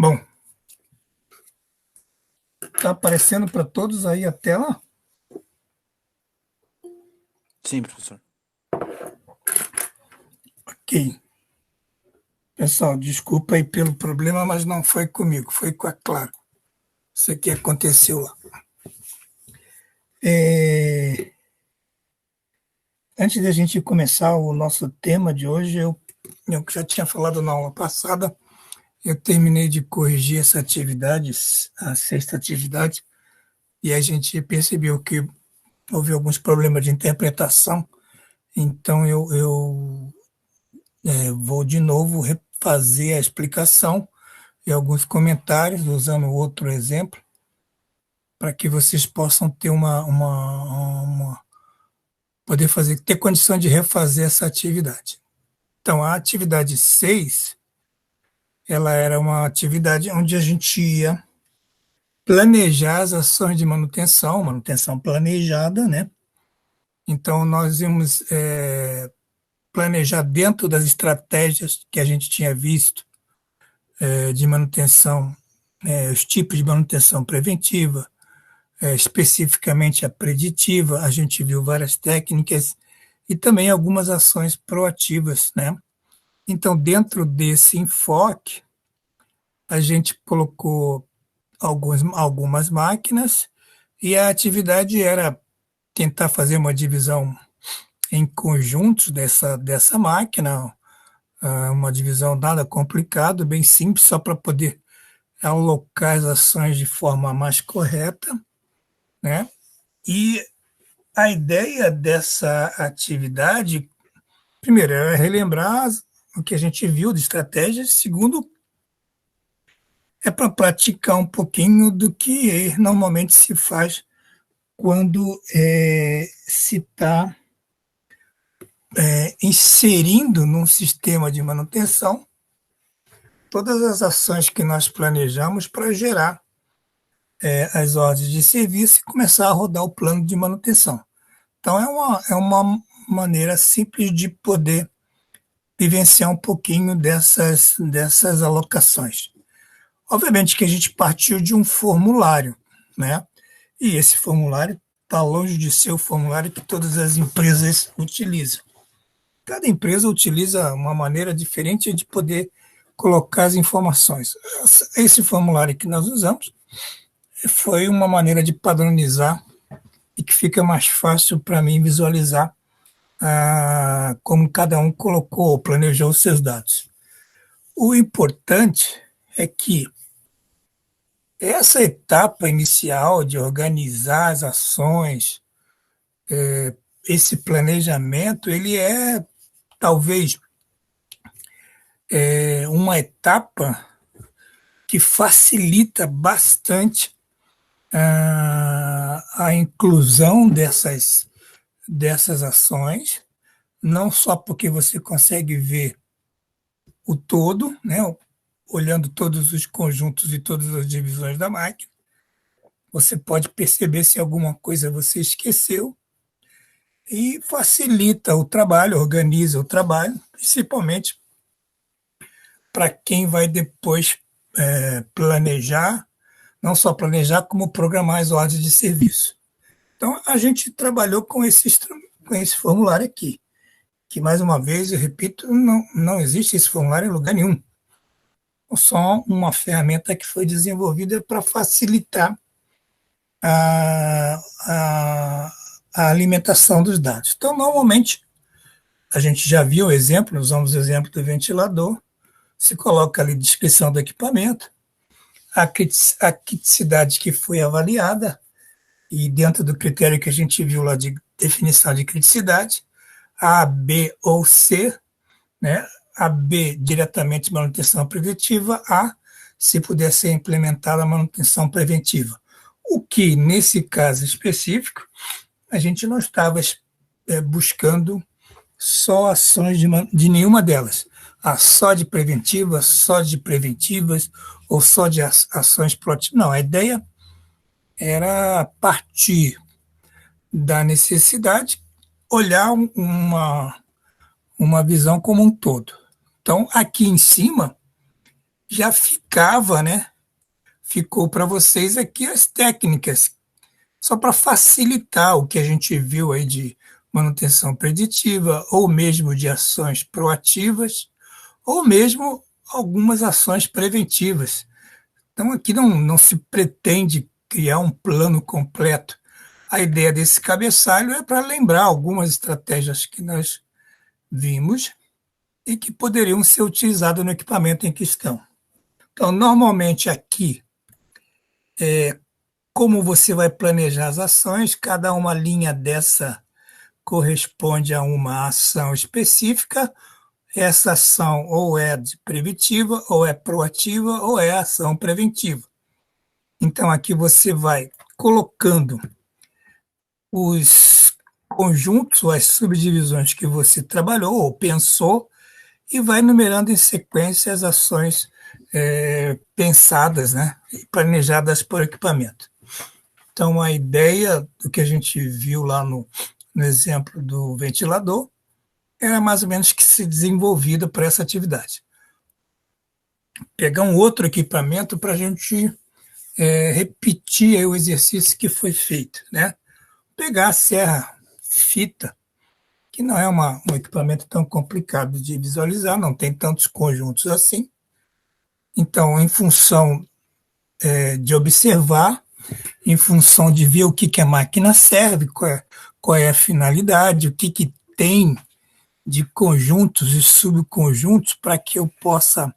Bom, está aparecendo para todos aí a tela? Sim, professor. Ok. Pessoal, desculpa aí pelo problema, mas não foi comigo, foi com a Claro. Isso aqui aconteceu lá. Antes da gente começar o nosso tema de hoje, eu já tinha falado na aula passada, eu terminei de corrigir essa atividade, a sexta atividade, e a gente percebeu que houve alguns problemas de interpretação, então eu vou de novo refazer a explicação e alguns comentários, usando outro exemplo, para que vocês possam ter poder ter condição de refazer essa atividade. Então, a atividade 6, ela era uma atividade onde a gente ia planejar as ações de manutenção planejada, né? Então, nós íamos planejar dentro das estratégias que a gente tinha visto de manutenção, os tipos de manutenção preventiva, especificamente a preditiva, a gente viu várias técnicas e também algumas ações proativas, né? Então, dentro desse enfoque, a gente colocou algumas máquinas e a atividade era tentar fazer uma divisão em conjuntos dessa máquina, uma divisão nada complicada, bem simples, só para poder alocar as ações de forma mais correta, né? E a ideia dessa atividade, primeiro, é relembrar o que a gente viu de estratégias. Segundo, é para praticar um pouquinho do que normalmente se faz quando se está inserindo num sistema de manutenção todas as ações que nós planejamos para gerar as ordens de serviço e começar a rodar o plano de manutenção. Então, é uma maneira simples de poder vivenciar um pouquinho dessas alocações. Obviamente que a gente partiu de um formulário, né? E esse formulário está longe de ser o formulário que todas as empresas utilizam. Cada empresa utiliza uma maneira diferente de poder colocar as informações. Esse formulário que nós usamos foi uma maneira de padronizar e que fica mais fácil para mim visualizar como cada um colocou, planejou os seus dados. O importante é que essa etapa inicial de organizar as ações, esse planejamento, ele é talvez uma etapa que facilita bastante a inclusão dessas ações, não só porque você consegue ver o todo, né, olhando todos os conjuntos e todas as divisões da máquina, você pode perceber se alguma coisa você esqueceu e facilita o trabalho, organiza o trabalho, principalmente para quem vai depois planejar, não só planejar, como programar as ordens de serviço. Então, a gente trabalhou com esse formulário aqui, que, mais uma vez, eu repito, não existe esse formulário em lugar nenhum. É só uma ferramenta que foi desenvolvida para facilitar a, a, a alimentação dos dados. Então, normalmente, a gente já viu o exemplo, usamos o exemplo do ventilador, se coloca ali a descrição do equipamento, a criticidade que foi avaliada, e dentro do critério que a gente viu lá de definição de criticidade, A, B ou C, né? A B diretamente manutenção preventiva, A se puder ser implementada a manutenção preventiva. O que, nesse caso específico, a gente não estava buscando só ações de nenhuma delas. Só de preventivas, só de preventivas, ou só de ações proativas. Não, a ideia era partir da necessidade, olhar uma visão como um todo. Então, aqui em cima, já ficava, né? Ficou para vocês aqui as técnicas, só para facilitar o que a gente viu aí de manutenção preditiva, ou mesmo de ações proativas, ou mesmo algumas ações preventivas. Então, aqui não se pretende criar um plano completo. A ideia desse cabeçalho é para lembrar algumas estratégias que nós vimos e que poderiam ser utilizadas no equipamento em questão. Então, normalmente aqui, como você vai planejar as ações, cada uma linha dessa corresponde a uma ação específica. Essa ação ou é preventiva, ou é proativa, ou é ação preventiva. Então, aqui você vai colocando os conjuntos, as subdivisões que você trabalhou ou pensou, e vai numerando em sequência as ações pensadas, né, e planejadas por equipamento. Então, a ideia do que a gente viu lá no exemplo do ventilador era mais ou menos que se desenvolvida para essa atividade. Pegar um outro equipamento para a gente repetir o exercício que foi feito, né? Pegar a serra fita, que não é um equipamento tão complicado de visualizar, não tem tantos conjuntos assim. Então, em função de observar, em função de ver o que a máquina serve, qual é a finalidade, o que tem de conjuntos e subconjuntos para que eu possa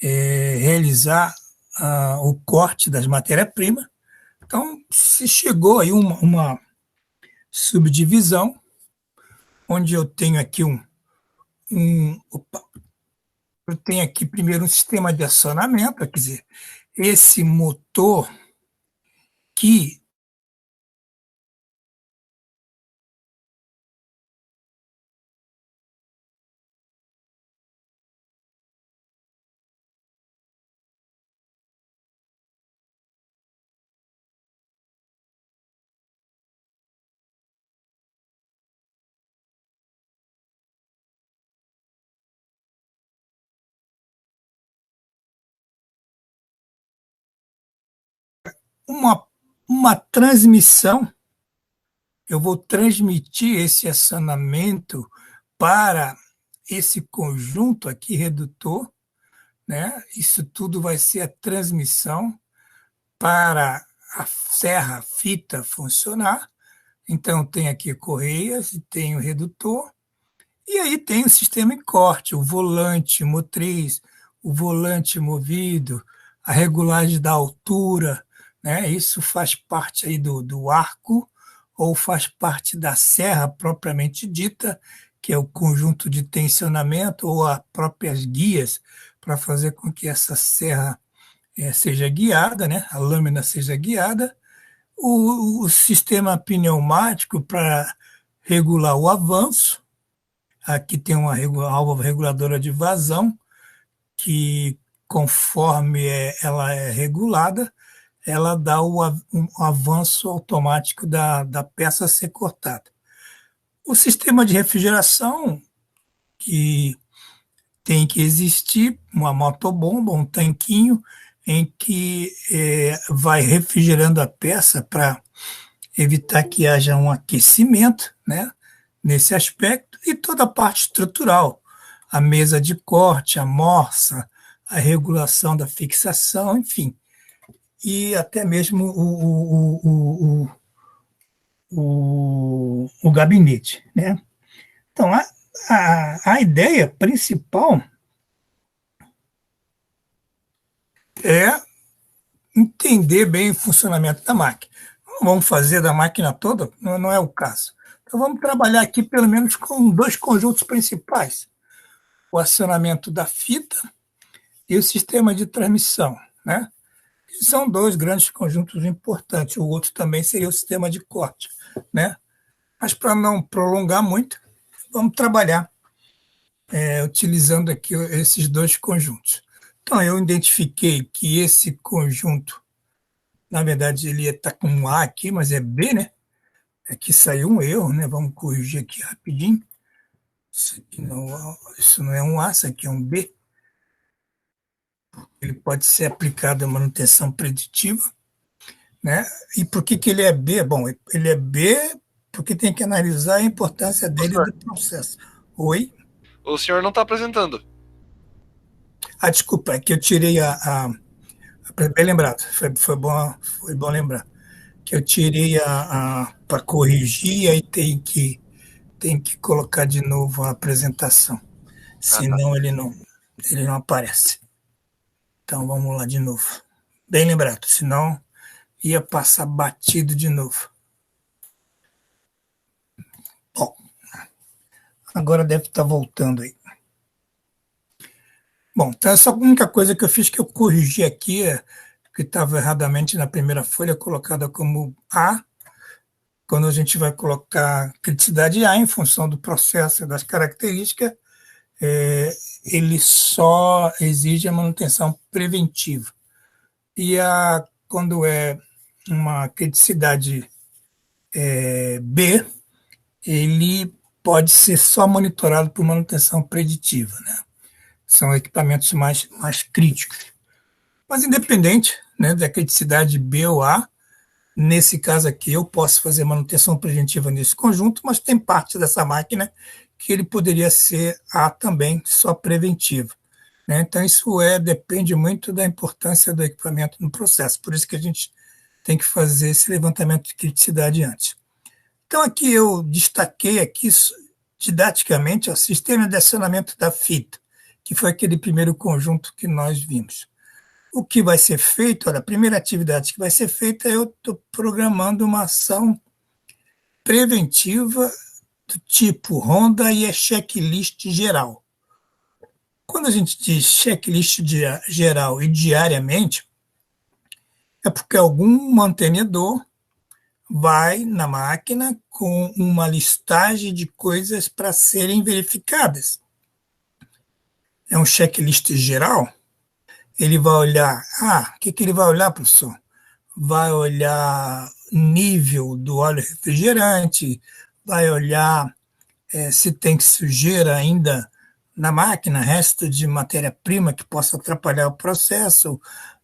realizar o corte das matérias-primas. Então, se chegou aí uma subdivisão, onde eu tenho aqui eu tenho aqui primeiro um sistema de acionamento, quer dizer, esse motor que uma, uma transmissão, eu vou transmitir esse acionamento para esse conjunto aqui redutor, né? Isso tudo vai ser a transmissão para a serra fita funcionar. Então, tem aqui correias, tem o redutor, e aí tem o sistema em corte, o volante motriz, o volante movido, a regulagem da altura, né? Isso faz parte aí do arco, ou faz parte da serra propriamente dita, que é o conjunto de tensionamento, ou as próprias guias, para fazer com que essa serra seja guiada, né? A lâmina seja guiada, o sistema pneumático para regular o avanço. Aqui tem uma válvula reguladora de vazão, que conforme ela é regulada, ela dá um avanço automático da peça a ser cortada. O sistema de refrigeração, que tem que existir uma motobomba, um tanquinho, em que vai refrigerando a peça para evitar que haja um aquecimento, né, nesse aspecto, e toda a parte estrutural, a mesa de corte, a morsa, a regulação da fixação, enfim, e até mesmo o gabinete, né? Então, a ideia principal é entender bem o funcionamento da máquina. Não vamos fazer da máquina toda, não é o caso. Então, vamos trabalhar aqui pelo menos com dois conjuntos principais: o acionamento da fita e o sistema de transmissão, né? São dois grandes conjuntos importantes. O outro também seria o sistema de corte, né? Mas para não prolongar muito, vamos trabalhar utilizando aqui esses dois conjuntos. Então, eu identifiquei que esse conjunto, na verdade, ele está com um A aqui, mas é B, né? Aqui saiu um erro, né? Vamos corrigir aqui rapidinho. Isso não é um A, isso aqui é um B. Ele pode ser aplicado em manutenção preditiva, né? E por que que ele é B? Bom, ele é B porque tem que analisar a importância Ô, dele senhor, do processo. Oi? o senhor não está apresentando. Ah, desculpa, é que eu tirei bem lembrado, foi bom lembrar. Que eu tirei para corrigir, aí tem que colocar de novo a apresentação, Ah, tá. senão ele não aparece. Então vamos lá de novo. Bem lembrado, senão ia passar batido de novo. Bom, agora deve estar voltando aí. Bom, então essa única coisa que eu fiz que eu corrigi aqui é que estava erradamente na primeira folha colocada como A, quando a gente vai colocar criticidade A em função do processo e das características, é, ele só exige a manutenção preventiva. Quando é uma criticidade B, ele pode ser só monitorado por manutenção preditiva, né? São equipamentos mais críticos. Mas independente, né, da criticidade B ou A, nesse caso aqui eu posso fazer manutenção preventiva nesse conjunto, mas tem parte dessa máquina que ele poderia ser A também, só preventiva. Né? Então isso depende muito da importância do equipamento no processo. Por isso que a gente tem que fazer esse levantamento de criticidade antes. Então aqui eu destaquei aqui didaticamente o sistema de acionamento da fita, que foi aquele primeiro conjunto que nós vimos. O que vai ser feito, olha, a primeira atividade que vai ser feita é eu estou programando uma ação preventiva do tipo Honda e é checklist geral. Quando a gente diz checklist geral e diariamente, é porque algum mantenedor vai na máquina com uma listagem de coisas para serem verificadas. É um checklist geral. Ele vai olhar, o que, que ele vai olhar, professor? Vai olhar nível do óleo refrigerante, vai olhar se tem sujeira ainda na máquina, resto de matéria-prima que possa atrapalhar o processo,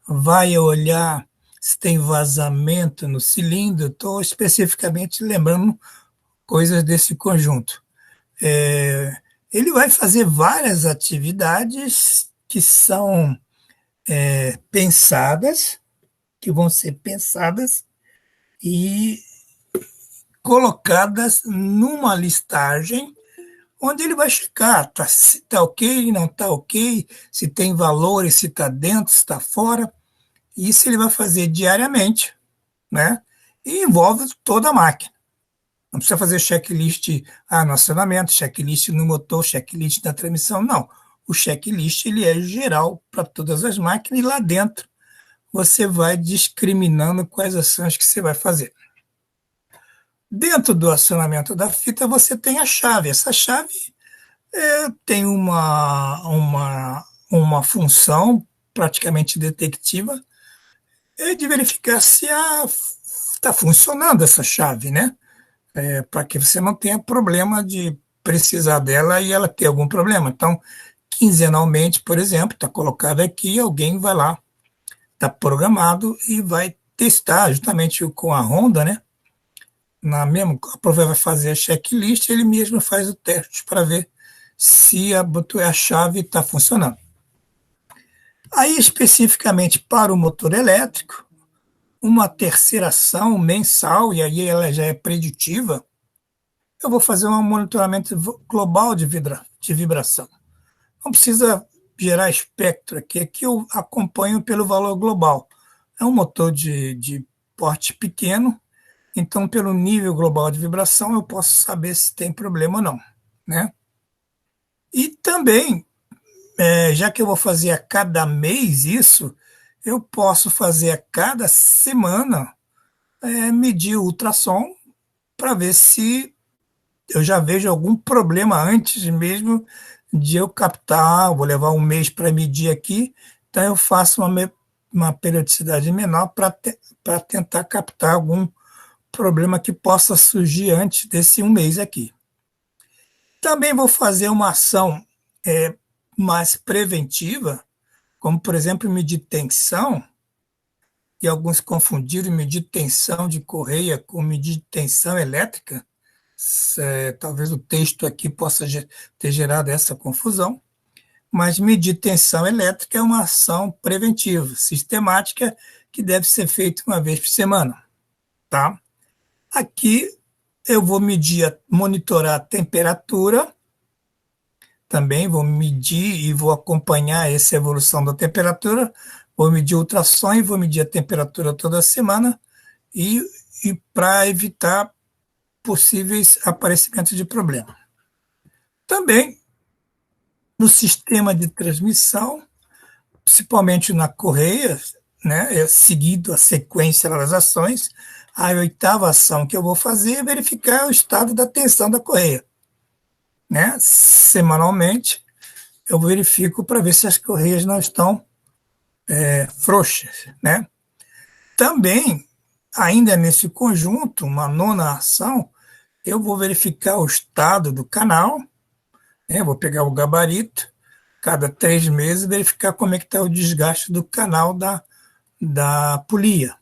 vai olhar se tem vazamento no cilindro. Estou especificamente lembrando coisas desse conjunto. É, ele vai fazer várias atividades que são pensadas, que vão ser pensadas e colocadas numa listagem onde ele vai checar se está ok, não está ok, se tem valores, se está dentro, se está fora. Isso ele vai fazer diariamente, né? E envolve toda a máquina. Não precisa fazer checklist no acionamento, checklist no motor, checklist na transmissão, não. O checklist ele é geral para todas as máquinas e lá dentro você vai discriminando quais ações que você vai fazer. Dentro do acionamento da fita você tem a chave. Essa chave tem uma função praticamente detectiva de verificar se está funcionando essa chave, né? Para que você não tenha problema de precisar dela e ela ter algum problema. Então, quinzenalmente, por exemplo, está colocado aqui, alguém vai lá, está programado e vai testar justamente com a Honda, né? A prova vai fazer a checklist, ele mesmo faz o teste para ver se a chave está funcionando. Aí, especificamente para o motor elétrico, uma terceira ação mensal, e aí ela já é preditiva, eu vou fazer um monitoramento global de vibração. Não precisa gerar espectro aqui eu acompanho pelo valor global. É um motor de porte pequeno, então pelo nível global de vibração eu posso saber se tem problema ou não, né? E também, já que eu vou fazer a cada mês isso, eu posso fazer a cada semana medir o ultrassom para ver se eu já vejo algum problema antes mesmo de eu captar. Vou levar um mês para medir aqui, então eu faço uma periodicidade menor para tentar captar algum problema que possa surgir antes desse um mês aqui. Também vou fazer uma ação mais preventiva, como, por exemplo, medir tensão, e alguns confundiram medir tensão de correia com medir tensão elétrica. Talvez o texto aqui possa ter gerado essa confusão, mas medir tensão elétrica é uma ação preventiva, sistemática, que deve ser feita uma vez por semana. Tá? Aqui eu vou monitorar a temperatura, também vou medir e vou acompanhar essa evolução da temperatura, vou medir ultrassom e vou medir a temperatura toda semana, e para evitar possíveis aparecimentos de problema. Também, no sistema de transmissão, principalmente na correia, né, seguido a sequência das ações, a 8ª ação que eu vou fazer é verificar o estado da tensão da correia. Né? Semanalmente, eu verifico para ver se as correias não estão frouxas. Né? Também, ainda nesse conjunto, uma 9ª ação, eu vou verificar o estado do canal, né? Vou pegar o gabarito, cada 3 meses, verificar como é que está o desgaste do canal da polia.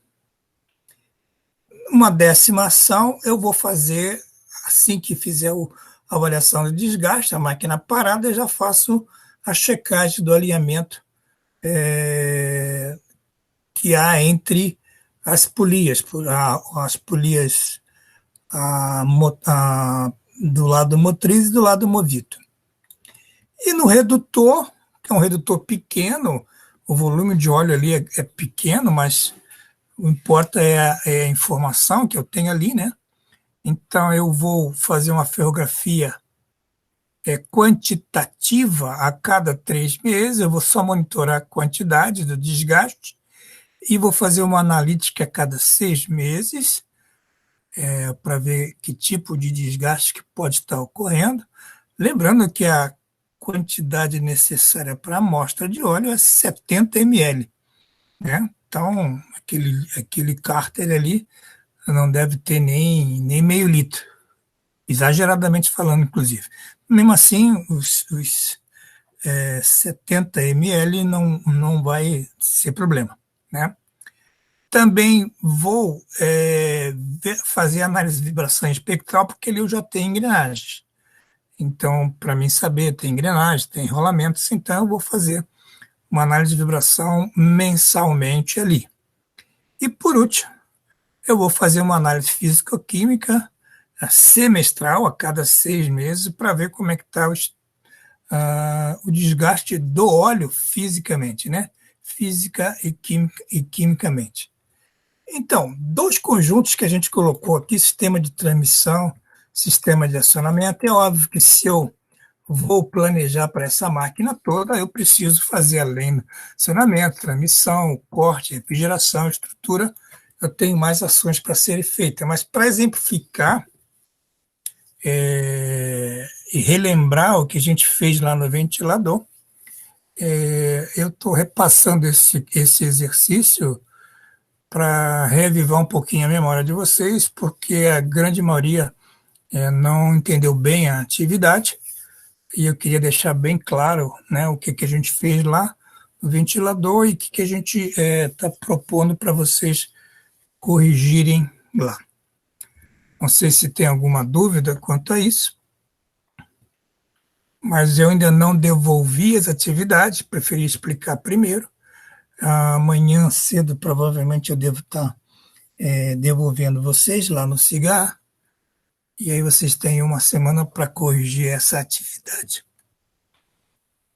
Uma 10ª ação, eu vou fazer, assim que fizer a avaliação do desgaste, a máquina parada, eu já faço a checagem do alinhamento que há entre as polias, do lado motriz e do lado movido. E no redutor, que é um redutor pequeno, o volume de óleo ali é pequeno, mas o que importa é a informação que eu tenho ali, né? Então, eu vou fazer uma ferrografia quantitativa a cada 3 meses, eu vou só monitorar a quantidade do desgaste e vou fazer uma analítica a cada 6 meses para ver que tipo de desgaste que pode estar ocorrendo. Lembrando que a quantidade necessária para a amostra de óleo é 70 ml. Né? Então, aquele cárter ali não deve ter nem meio litro, exageradamente falando, inclusive. Mesmo assim, os 70 ml não vai ser problema. Né? Também vou fazer análise de vibração espectral, porque ali eu já tenho engrenagens. Então, para mim saber, tem engrenagem, tem enrolamentos, então eu vou fazer uma análise de vibração mensalmente ali. E, por último, eu vou fazer uma análise físico-química semestral, a cada 6 meses, para ver como é que está o desgaste do óleo fisicamente, né? Física e quimicamente. Então, 2 conjuntos que a gente colocou aqui, sistema de transmissão, sistema de acionamento. É óbvio que se eu vou planejar para essa máquina toda, eu preciso fazer além do acionamento, transmissão, corte, refrigeração, estrutura, eu tenho mais ações para serem feitas. Mas para exemplificar e relembrar o que a gente fez lá no ventilador, eu estou repassando esse exercício para reavivar um pouquinho a memória de vocês, porque a grande maioria não entendeu bem a atividade, e eu queria deixar bem claro, né, o que a gente fez lá no ventilador e o que a gente está propondo para vocês corrigirem lá. Não sei se tem alguma dúvida quanto a isso, mas eu ainda não devolvi as atividades, preferi explicar primeiro. Amanhã cedo, provavelmente, eu devo estar devolvendo vocês lá no CIGAR, e aí vocês têm uma semana para corrigir essa atividade.